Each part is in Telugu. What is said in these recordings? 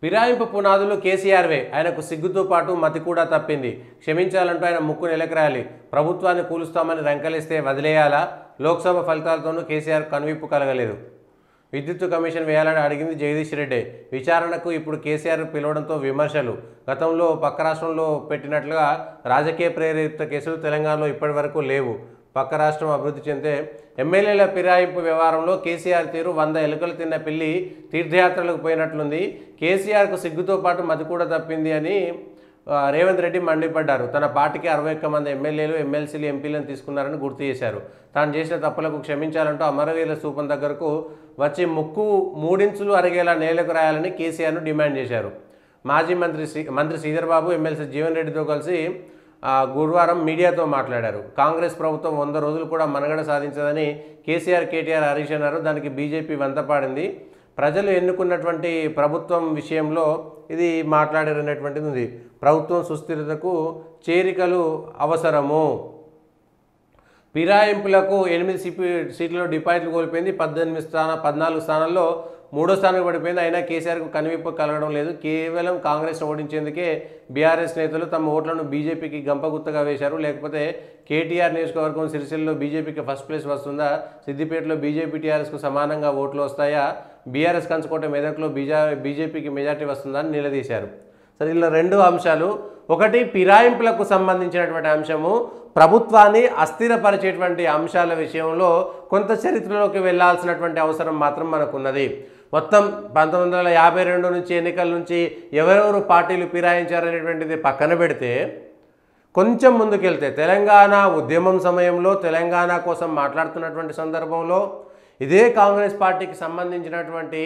ఫిరాయింపు పునాదులు కేసీఆర్వే. ఆయనకు సిగ్గుతో పాటు మతి కూడా తప్పింది. క్షమించాలంటూ ఆయన ముక్కు నిలకరాయాలి. ప్రభుత్వాన్ని కూలుస్తామని రంకలిస్తే వదిలేయాలా? లోక్సభ ఫలితాలతోనూ కేసీఆర్ కనువిప్పు కలగలేదు. విద్యుత్ కమిషన్ వేయాలని అడిగింది జగదీష్ రెడ్డి. విచారణకు ఇప్పుడు కేసీఆర్ పిలవడంతో విమర్శలు. గతంలో పక్క రాష్ట్రంలో పెట్టినట్లుగా రాజకీయ ప్రేరేపిత కేసులు తెలంగాణలో ఇప్పటి వరకు లేవు. పక్క రాష్ట్రం అభివృద్ధి చెందితే ఎమ్మెల్యేల ఫిరాయింపు వ్యవహారంలో కేసీఆర్ తీరు 100 ఎలుకలు తిన్న పిల్లి తీర్థయాత్రలకు పోయినట్లుంది. కేసీఆర్కు సిగ్గుతో పాటు మతి కూడా తప్పింది అని రేవంత్ రెడ్డి మండిపడ్డారు. తన పార్టీకి 61 మంది ఎమ్మెల్యేలు, ఎమ్మెల్సీలు, ఎంపీలను తీసుకున్నారని గుర్తు చేశారు. తాను చేసిన తప్పులకు క్షమించాలంటూ అమరవీరుల స్థూపం దగ్గరకు వచ్చి ముక్కు 3 ఇంచులు అరిగేలా నేలకు రాయాలని కేసీఆర్ను డిమాండ్ చేశారు. మాజీ మంత్రి శ్రీధర్ బాబు, ఎమ్మెల్సీ జీవన్ రెడ్డితో కలిసి గురువారం మీడియాతో మాట్లాడారు. కాంగ్రెస్ ప్రభుత్వం 100 రోజులు కూడా మనుగడ సాధించదని కేసీఆర్, కేటీఆర్, హరీష్ అన్నారు. దానికి బీజేపీ వంతపాడింది. ప్రజలు ఎన్నుకున్నటువంటి ప్రభుత్వం విషయంలో ఇది మాట్లాడారనేటువంటిది ఉంది. ప్రభుత్వం సుస్థిరతకు చేరికలు అవసరము. ఫిరాయింపులకు 8 సీట్లలో డిపాజిట్లు కోల్పోయింది. 14 స్థానాల్లో 3వ స్థానానికి పడిపోయింది. అయినా కేసీఆర్కు కనువిప్పు కలగడం లేదు. కేవలం కాంగ్రెస్ను ఓడించేందుకే బీఆర్ఎస్ నేతలు తమ ఓట్లను బీజేపీకి గంపగుత్తగా వేశారు. లేకపోతే కేటీఆర్ నియోజకవర్గం సిరిసిల్లలో బీజేపీకి ఫస్ట్ ప్లేస్ వస్తుందా? సిద్దిపేటలో బీజేపీ టీఆర్ఎస్కు సమానంగా ఓట్లు వస్తాయా? బీఆర్ఎస్ కంచుకోట మెదక్లో బీజేపీకి మెజార్టీ వస్తుందా అని నిలదీశారు. సరే, ఇలా 2 అంశాలు. ఒకటి ఫిరాయింపులకు సంబంధించినటువంటి అంశము, ప్రభుత్వాన్ని అస్థిరపరిచేటువంటి అంశాల విషయంలో కొంత చరిత్రలోకి వెళ్లాల్సినటువంటి అవసరం మాత్రం మనకున్నది. మొత్తం 1952 నుంచి ఎన్నికల నుంచి ఎవరెవరు పార్టీలు ఫిరాయించారనేటువంటిది పక్కన పెడితే, కొంచెం ముందుకెళ్తే తెలంగాణ ఉద్యమం సమయంలో తెలంగాణ కోసం మాట్లాడుతున్నటువంటి సందర్భంలో ఇదే కాంగ్రెస్ పార్టీకి సంబంధించినటువంటి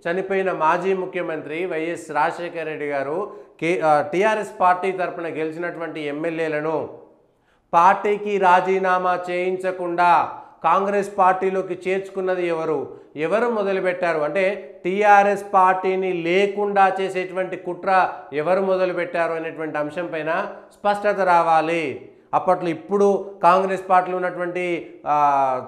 చనిపోయిన మాజీ ముఖ్యమంత్రి వైఎస్ రాజశేఖర రెడ్డి గారు టీఆర్ఎస్ పార్టీ తరఫున గెలిచినటువంటి ఎమ్మెల్యేలను పార్టీకి రాజీనామా చేయించకుండా కాంగ్రెస్ పార్టీలోకి చేర్చుకున్నది ఎవరు మొదలుపెట్టారు అంటే టీఆర్ఎస్ పార్టీని లేకుండా చేసేటువంటి కుట్ర ఎవరు మొదలుపెట్టారు అనేటువంటి అంశం పైన స్పష్టత రావాలి. అప్పట్లో ఇప్పుడు కాంగ్రెస్ పార్టీలో ఉన్నటువంటి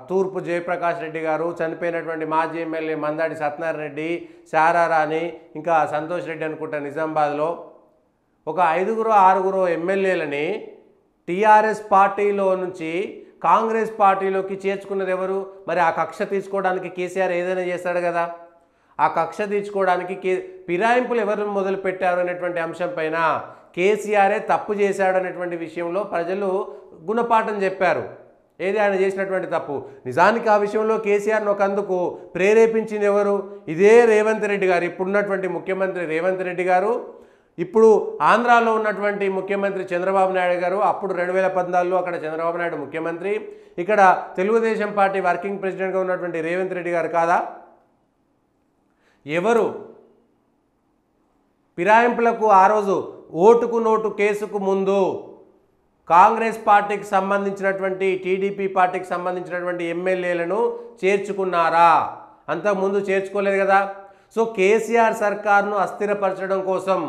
తూర్పు జయప్రకాష్ రెడ్డి గారు, చనిపోయినటువంటి మాజీ ఎమ్మెల్యే మందాడి సత్యనారాయణ రెడ్డి, శారారాణి, ఇంకా సంతోష్ రెడ్డి అనుకుంటా నిజామాబాద్లో ఒక 5-6 ఎమ్మెల్యేలని టీఆర్ఎస్ పార్టీలో నుంచి కాంగ్రెస్ పార్టీలోకి చేర్చుకున్నది ఎవరు? మరి ఆ కక్ష తీసుకోవడానికి కేసీఆర్ ఏదైనా చేస్తాడు కదా. ఆ కక్ష తీర్చుకోవడానికి ఫిరాయింపులు ఎవరు మొదలు పెట్టారు అనేటువంటి అంశం పైన కేసీఆరే తప్పు చేశాడు అనేటువంటి విషయంలో ప్రజలు గుణపాఠం చెప్పారు. ఏది ఆయన చేసినటువంటి తప్పు. నిజానికి ఆ విషయంలో కేసీఆర్ను ఒకందుకు ప్రేరేపించింది ఎవరు? ఇదే రేవంత్ రెడ్డి గారు, ఇప్పుడున్నటువంటి ముఖ్యమంత్రి రేవంత్ రెడ్డి గారు, ఇప్పుడు ఆంధ్రాలో ఉన్నటువంటి ముఖ్యమంత్రి చంద్రబాబు నాయుడు గారు. అప్పుడు 2014లో అక్కడ చంద్రబాబు నాయుడు ముఖ్యమంత్రి, ఇక్కడ తెలుగుదేశం పార్టీ వర్కింగ్ ప్రెసిడెంట్గా ఉన్నటువంటి రేవంత్ రెడ్డి గారు కాదా? ఎవరు ఫిరాయింపులకు ఆ రోజు ఓటుకు నోటు కేసుకు ముందు కాంగ్రెస్ పార్టీకి సంబంధించినటువంటి, టీడీపీ పార్టీకి సంబంధించినటువంటి ఎమ్మెల్యేలను చేర్చుకున్నారా? అంతకుముందు చేర్చుకోలేదు కదా. సో కేసీఆర్ సర్కార్ను అస్థిరపరచడం కోసం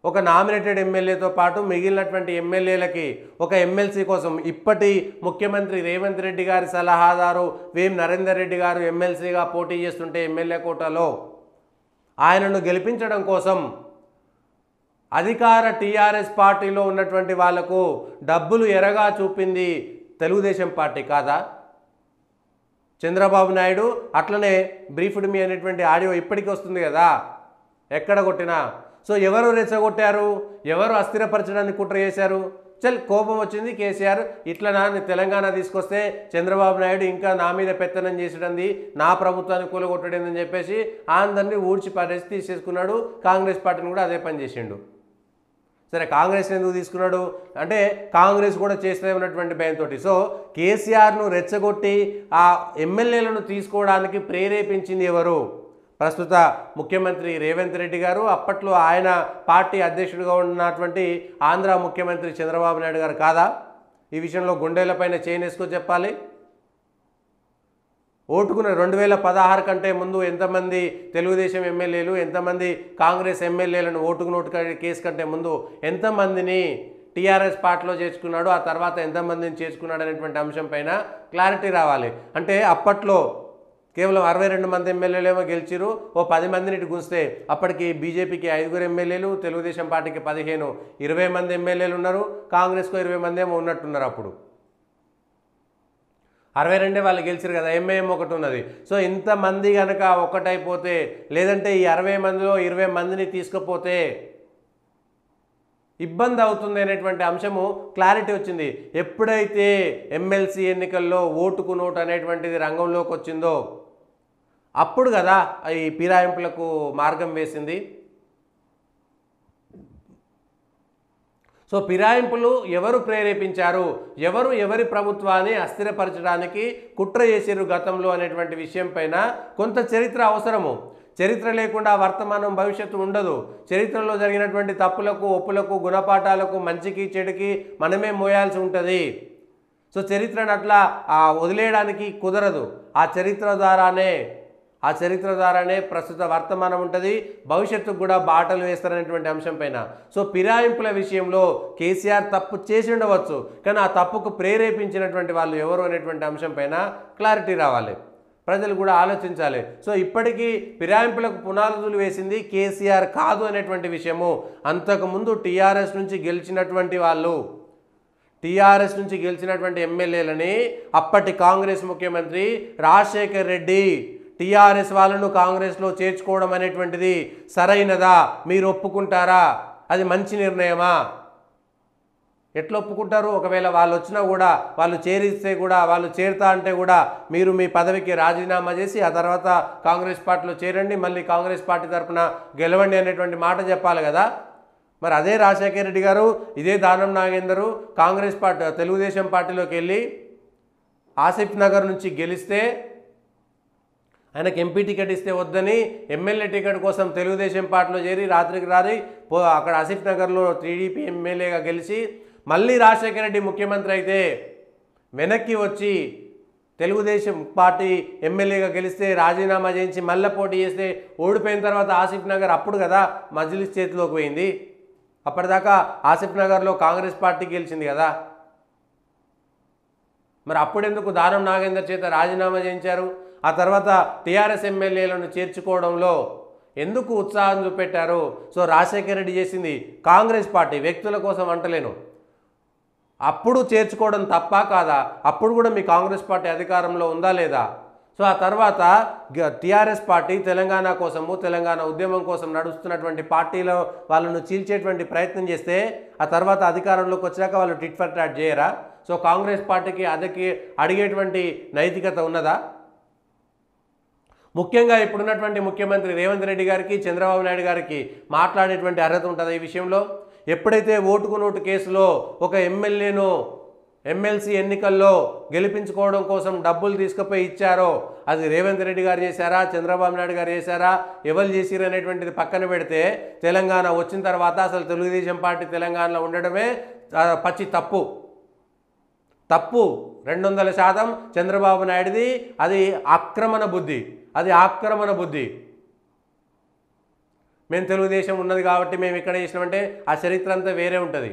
ఒక నామినేటెడ్ ఎమ్మెల్యేతో పాటు మిగిలినటువంటి ఎమ్మెల్యేలకి ఒక ఎమ్మెల్సీ కోసం ఇప్పటి ముఖ్యమంత్రి రేవంత్ రెడ్డి గారి సలహాదారు వేం నరేందర్ రెడ్డి గారు ఎమ్మెల్సీగా పోటీ చేస్తుంటే ఎమ్మెల్యే కోటాలో ఆయనను గెలిపించడం కోసం అధికార టీఆర్ఎస్ పార్టీలో ఉన్నటువంటి వాళ్లకు డబ్బులు ఎరగా చూపింది తెలుగుదేశం పార్టీ కాదా? చంద్రబాబు నాయుడు అట్లనే బ్రీఫ్డ్ మీ అనేటువంటి ఆడియో ఇప్పటికీ వస్తుంది కదా, ఎక్కడ కొట్టినా. సో ఎవరు రెచ్చగొట్టారు? ఎవరు అస్థిరపరచడానికి కుట్ర చేశారు? కోపం వచ్చింది కేసీఆర్, ఇట్లా తెలంగాణ తీసుకొస్తే చంద్రబాబు నాయుడు ఇంకా నా మీద పెత్తనం చేసడంది, నా ప్రభుత్వాన్ని కూలగొట్టడని చెప్పేసి అందరినీ ఊడ్చి పడేసి తీసేసుకున్నాడు. కాంగ్రెస్ పార్టీని కూడా అదే పని చేసిండు. సరే, కాంగ్రెస్ ఎందుకు తీసుకున్నాడు అంటే కాంగ్రెస్ కూడా చేస్తామన్నటువంటి భయంతో. సో కేసీఆర్ను రెచ్చగొట్టి ఆ ఎమ్మెల్యేలను తీసుకోవడానికి ప్రేరేపించింది ఎవరు? ప్రస్తుత ముఖ్యమంత్రి రేవంత్ రెడ్డి గారు, అప్పట్లో ఆయన పార్టీ అధ్యక్షుడిగా ఉన్నటువంటి ఆంధ్ర ముఖ్యమంత్రి చంద్రబాబు నాయుడు గారు కాదా? ఈ విషయంలో గుండెలపైన చేనేసుకో చెప్పాలి. ఓటుకున్న 2016 కంటే ముందు ఎంతమంది తెలుగుదేశం ఎమ్మెల్యేలు, ఎంతమంది కాంగ్రెస్ ఎమ్మెల్యేలను ఓటుకు నోటు కేసు కంటే ముందు ఎంతమందిని టీఆర్ఎస్ పార్టీలో చేర్చుకున్నాడు, ఆ తర్వాత ఎంతమందిని చేర్చుకున్నాడు అనేటువంటి అంశం పైన క్లారిటీ రావాలి. అంటే అప్పట్లో కేవలం 62 మంది ఎమ్మెల్యేలేమో గెలిచిరు, ఓ 10 మందిని ఇటు గుస్తే అప్పటికి బీజేపీకి 5 ఎమ్మెల్యేలు, తెలుగుదేశం పార్టీకి 15, 20 మంది ఎమ్మెల్యేలు ఉన్నారు, కాంగ్రెస్కు 20 మంది ఏమో ఉన్నట్టున్నారు. అప్పుడు 62 వాళ్ళు గెలిచారు కదా, ఎంఐఎం ఒకటి ఉన్నది. సో ఇంతమంది కనుక ఒకటైపోతే, లేదంటే ఈ 60 మందిలో 20 మందిని తీసుకుపోతే ఇబ్బంది అవుతుంది అనేటువంటి అంశము క్లారిటీ వచ్చింది. ఎప్పుడైతే ఎమ్మెల్సీ ఎన్నికల్లో ఓటుకు నోటు అనేటువంటిది రంగంలోకి వచ్చిందో అప్పుడు కదా ఈ ఫిరాయింపులకు మార్గం వేసింది. సో ఫిరాయింపులు ఎవరు ప్రేరేపించారు, ఎవరి ప్రభుత్వాన్ని అస్థిరపరచడానికి కుట్ర చేసిరు గతంలో అనేటువంటి విషయం పైన కొంత చరిత్ర అవసరము. చరిత్ర లేకుండా వర్తమానం భవిష్యత్తు ఉండదు. చరిత్రలో జరిగినటువంటి తప్పులకు, ఒప్పులకు, గుణపాఠాలకు, మంచికి చెడుకి మనమే మోయాల్సి ఉంటుంది. సో చరిత్రను అట్లా వదిలేయడానికి కుదరదు. ఆ చరిత్ర ద్వారానే ప్రస్తుత వర్తమానం ఉంటుంది, భవిష్యత్తుకు కూడా బాటలు వేస్తారనేటువంటి అంశం పైన. సో ఫిరాయింపుల విషయంలో కేసీఆర్ తప్పు చేసి ఉండవచ్చు, కానీ ఆ తప్పుకు ప్రేరేపించినటువంటి వాళ్ళు ఎవరు అనేటువంటి అంశం పైన క్లారిటీ రావాలి, ప్రజలు కూడా ఆలోచించాలి. సో ఇప్పటికీ ఫిరాయింపులకు పునాదులు వేసింది కేసీఆర్ కాదు అనేటువంటి విషయము. అంతకుముందు టీఆర్ఎస్ నుంచి గెలిచినటువంటి ఎమ్మెల్యేలని అప్పటి కాంగ్రెస్ ముఖ్యమంత్రి రాజశేఖర్ రెడ్డి టీఆర్ఎస్ వాళ్ళను కాంగ్రెస్లో చేర్చుకోవడం అనేటువంటిది సరైనదా, మీరు ఒప్పుకుంటారా, అది మంచి నిర్ణయమా? ఎట్లా ఒప్పుకుంటారు? ఒకవేళ వాళ్ళు వచ్చినా కూడా, వాళ్ళు చేరుతా అంటే కూడా మీరు మీ పదవికి రాజీనామా చేసి ఆ తర్వాత కాంగ్రెస్ పార్టీలో చేరండి, మళ్ళీ కాంగ్రెస్ పార్టీ తరఫున గెలవండి అనేటువంటి మాట చెప్పాలి కదా. మరి అదే రాజశేఖర రెడ్డి గారు, ఇదే దానం నాగేందరు తెలుగుదేశం పార్టీలోకి వెళ్ళి ఆసిఫ్ నగర్ నుంచి గెలిస్తే ఆయనకు ఎంపీ టికెట్ ఇస్తే వద్దని ఎమ్మెల్యే టికెట్ కోసం తెలుగుదేశం పార్టీలో చేరి రాత్రికి అక్కడ ఆసిఫ్ నగర్లో టీడీపీ ఎమ్మెల్యేగా గెలిచి మళ్ళీ రాజశేఖర రెడ్డి ముఖ్యమంత్రి అయితే వెనక్కి వచ్చి తెలుగుదేశం పార్టీ ఎమ్మెల్యేగా గెలిస్తే రాజీనామా చేయించి మళ్ళీ పోటీ చేస్తే ఓడిపోయిన తర్వాత ఆసిఫ్ నగర్ అప్పుడు కదా మజ్లిస్ చేతిలోకి పోయింది. అప్పటిదాకా ఆసిఫ్ నగర్లో కాంగ్రెస్ పార్టీ గెలిచింది కదా. మరి అప్పుడెందుకు దానం నాగేందర్ చేత రాజీనామా చేయించారు? ఆ తర్వాత టీఆర్ఎస్ ఎమ్మెల్యేలను చేర్చుకోవడంలో ఎందుకు ఉత్సాహం చూపెట్టారు? సో రాజశేఖర రెడ్డి చేసింది కాంగ్రెస్ పార్టీ, వ్యక్తుల కోసం అంటలేను. అప్పుడు చేర్చుకోవడం తప్పా కాదా? అప్పుడు కూడా మీ కాంగ్రెస్ పార్టీ అధికారంలో ఉందా లేదా? సో ఆ తర్వాత టీఆర్ఎస్ పార్టీ తెలంగాణ కోసము, తెలంగాణ ఉద్యమం కోసం నడుస్తున్నటువంటి పార్టీలో వాళ్ళను చీల్చేటువంటి ప్రయత్నం చేస్తే ఆ తర్వాత అధికారంలోకి వచ్చాక వాళ్ళు టిట్ ఫర్ టాట్ చేయరా? సో కాంగ్రెస్ పార్టీకి అడిగేటువంటి నైతికత ఉన్నదా? ముఖ్యంగా ఇప్పుడున్నటువంటి ముఖ్యమంత్రి రేవంత్ రెడ్డి గారికి, చంద్రబాబు నాయుడు గారికి మాట్లాడేటువంటి అర్హత ఉంటుంది ఈ విషయంలో. ఎప్పుడైతే ఓటుకు నోటు కేసులో ఒక ఎమ్మెల్యేను ఎమ్మెల్సీ ఎన్నికల్లో గెలిపించుకోవడం కోసం డబ్బులు తీసుకుపోయి ఇచ్చారో అది రేవంత్ రెడ్డి గారు చేశారా, చంద్రబాబు నాయుడు గారు చేశారా, ఎవరు చేసిరు అనేటువంటిది పక్కన పెడితే తెలంగాణ వచ్చిన తర్వాత అసలు తెలుగుదేశం పార్టీ తెలంగాణలో ఉండడమే పచ్చి తప్పు 200% చంద్రబాబు నాయుడుది. అది ఆక్రమణ బుద్ధి. మేము తెలుగుదేశం ఉన్నది కాబట్టి మేము ఇక్కడ చేసినామంటే ఆ చరిత్ర అంతా వేరే ఉంటుంది.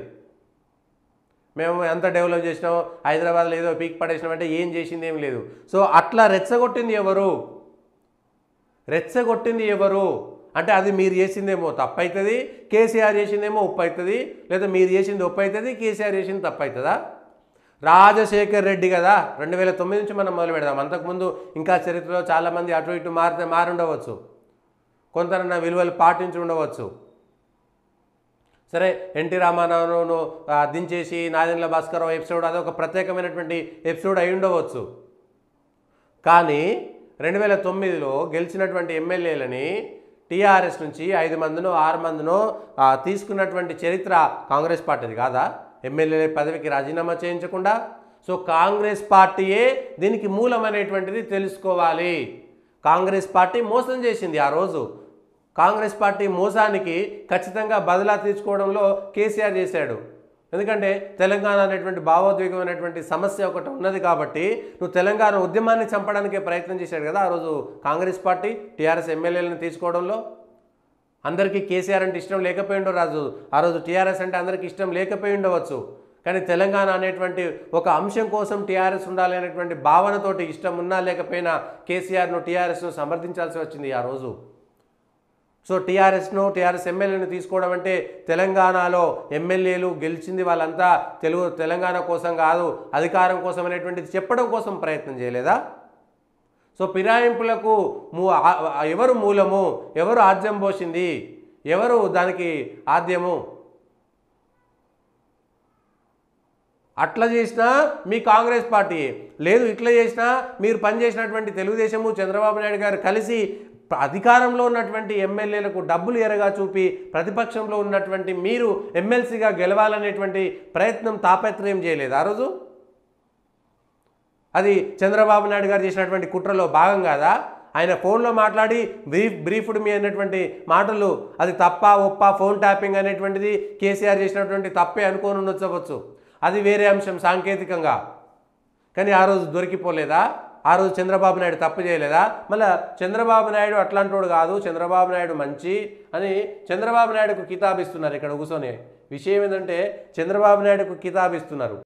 మేము ఎంత డెవలప్ చేసినాం, హైదరాబాద్లో ఏదో పీక్ పడేసినామంటే ఏం చేసింది ఏం లేదు. సో అట్లా రెచ్చగొట్టింది ఎవరు అంటే అది మీరు చేసిందేమో తప్పు అవుతుంది, కేసీఆర్ చేసిందేమో ఉప్పు అవుతుంది, లేదా మీరు చేసింది ఉప్పు అవుతుంది, కేసీఆర్ చేసింది తప్పు అవుతుందా? రాజశేఖర్ రెడ్డి కదా 2009 నుంచి మనం మొదలు పెడదాం. అంతకుముందు ఇంకా చరిత్రలో చాలామంది అటు ఇటు మారుండవచ్చు, కొంతన విలువలు పాటించి ఉండవచ్చు. సరే, ఎన్టీ రామారావును దించేసి నాదెండ్ల భాస్కరరావు ఎపిసోడ్ అదొక ప్రత్యేకమైనటువంటి ఎపిసోడ్ అయి ఉండవచ్చు. కానీ 2009లో గెలిచినటువంటి ఎమ్మెల్యేలని టీఆర్ఎస్ నుంచి 5 మందినో 6 మందినో తీసుకున్నటువంటి చరిత్ర కాంగ్రెస్ పార్టీది కాదా? ఎమ్మెల్యే పదవికి రాజీనామా చేయించకుండా. సో కాంగ్రెస్ పార్టీయే దీనికి మూలమైనటువంటిది తెలుసుకోవాలి. కాంగ్రెస్ పార్టీ మోసం చేసింది ఆ రోజు. కాంగ్రెస్ పార్టీ మోసానికి ఖచ్చితంగా బదిలా తీర్చుకోవడంలో కేసీఆర్ చేశాడు. ఎందుకంటే తెలంగాణ అనేటువంటి భావోద్వేగమైనటువంటి సమస్య ఒకటి ఉన్నది కాబట్టి నువ్వు తెలంగాణ ఉద్యమాన్ని చంపడానికే ప్రయత్నం చేశాడు కదా ఆ రోజు కాంగ్రెస్ పార్టీ టీఆర్ఎస్ ఎమ్మెల్యేలను తీసుకోవడంలో. అందరికీ కేసీఆర్ అంటే ఇష్టం లేకపోయి ఉండవు ఆ రోజు టీఆర్ఎస్ అంటే అందరికీ ఇష్టం లేకపోయి ఉండవచ్చు. కానీ తెలంగాణ అనేటువంటి ఒక అంశం కోసం టీఆర్ఎస్ ఉండాలి అనేటువంటి భావనతోటి ఇష్టం ఉన్నా లేకపోయినా కేసీఆర్ను టీఆర్ఎస్ను సమర్థించాల్సి వచ్చింది ఆ రోజు. సో టీఆర్ఎస్ ఎమ్మెల్యేలను తీసుకోవడం అంటే తెలంగాణలో ఎమ్మెల్యేలు గెలిచింది వాళ్ళంతా తెలంగాణ కోసం కాదు, అధికారం కోసం అనేటువంటిది చెప్పడం కోసం ప్రయత్నం చేయలేదా? సో ఫిరాయింపులకు ఎవరు మూలము, ఎవరు ఆద్యం పోసింది, ఎవరు దానికి ఆద్యము? అట్లా చేసినా మీ కాంగ్రెస్ పార్టీ లేదు, ఇట్లా చేసినా మీరు పనిచేసినటువంటి తెలుగుదేశము చంద్రబాబు నాయుడు గారు కలిసి అధికారంలో ఉన్నటువంటి ఎమ్మెల్యేలకు డబ్బులు ఎరగా చూపి ప్రతిపక్షంలో ఉన్నటువంటి మీరు ఎమ్మెల్సీగా గెలవాలనేటువంటి ప్రయత్నం తాపత్రయం చేయలేదు ఆ రోజు? అది చంద్రబాబు నాయుడు గారు చేసినటువంటి కుట్రలో భాగం కాదా? ఆయన ఫోన్లో మాట్లాడి బ్రీఫ్డ్ మీ అనేటువంటి మాటలు అది తప్ప ఒప్ప ఫోన్ ట్యాపింగ్ అనేటువంటిది కేసీఆర్ చేసినటువంటి తప్పే అనుకోని ఉండొచ్చు, అది వేరే అంశం సాంకేతికంగా. కానీ ఆ రోజు దొరికిపోలేదా? ఆ రోజు చంద్రబాబు నాయుడు తప్పు చేయలేదా? మళ్ళీ చంద్రబాబు నాయుడు అట్లాంటోడు కాదు, చంద్రబాబు నాయుడు మంచి అని చంద్రబాబు నాయుడుకు కితాబిస్తున్నారు ఇక్కడ కూర్చొని. విషయం ఏంటంటే చంద్రబాబు నాయుడుకు కితాబిస్తున్నారు.